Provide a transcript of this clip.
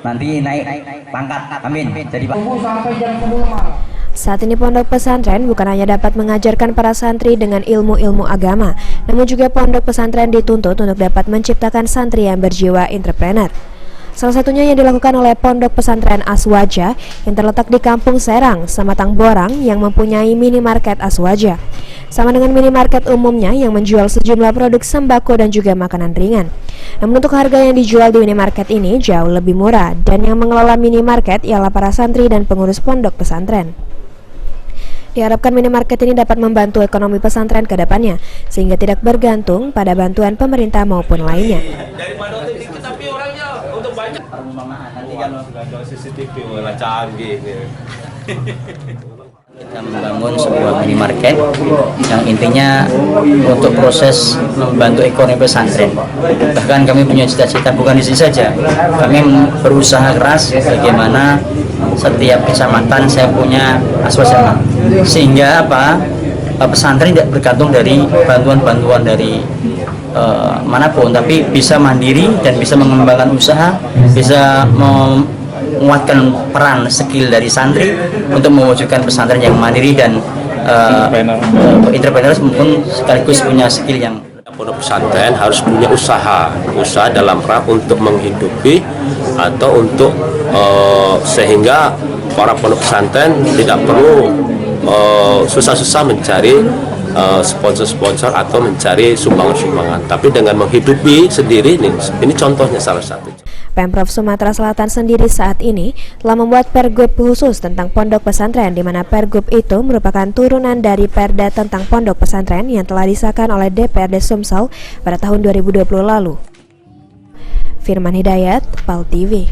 nanti naik pangkat, amin. Jadi Pak. Saat ini pondok pesantren bukan hanya dapat mengajarkan para santri dengan ilmu-ilmu agama, namun juga pondok pesantren dituntut untuk dapat menciptakan santri yang berjiwa entrepreneur. Salah satunya yang dilakukan oleh Pondok Pesantren Aswaja yang terletak di Kampung Serang, Sematang Borang yang mempunyai minimarket Aswaja. Sama dengan minimarket umumnya yang menjual sejumlah produk sembako dan juga makanan ringan. Namun untuk harga yang dijual di minimarket ini jauh lebih murah dan yang mengelola minimarket ialah para santri dan pengurus pondok pesantren. Diharapkan minimarket ini dapat membantu ekonomi pesantren ke depannya sehingga tidak bergantung pada bantuan pemerintah maupun lainnya. Ada CCTV malah canggih. Kita membangun sebuah minimarket yang intinya untuk proses membantu ekonomi pesantren. Bahkan kami punya cita-cita bukan di sini saja. Kami berusaha keras bagaimana setiap kecamatan saya punya aswasana. Sehingga pesantren tidak bergantung dari bantuan-bantuan dari manapun, tapi bisa mandiri dan bisa mengembangkan usaha, bisa menguatkan peran skill dari santri untuk mewujudkan pesantren yang mandiri dan entrepreneur maupun sekaligus punya skill yang. Pondok pesantren harus punya usaha dalam rangka untuk menghidupi atau untuk sehingga para pondok pesantren tidak perlu susah-susah mencari sponsor-sponsor atau mencari sumbangan-sumbangan, tapi dengan menghidupi sendiri ini contohnya salah satu. Pemprov Sumatera Selatan sendiri saat ini telah membuat pergub khusus tentang pondok pesantren, di mana pergub itu merupakan turunan dari Perda tentang pondok pesantren yang telah disahkan oleh DPRD Sumsel pada tahun 2020 lalu. Firman Hidayat, PAL TV.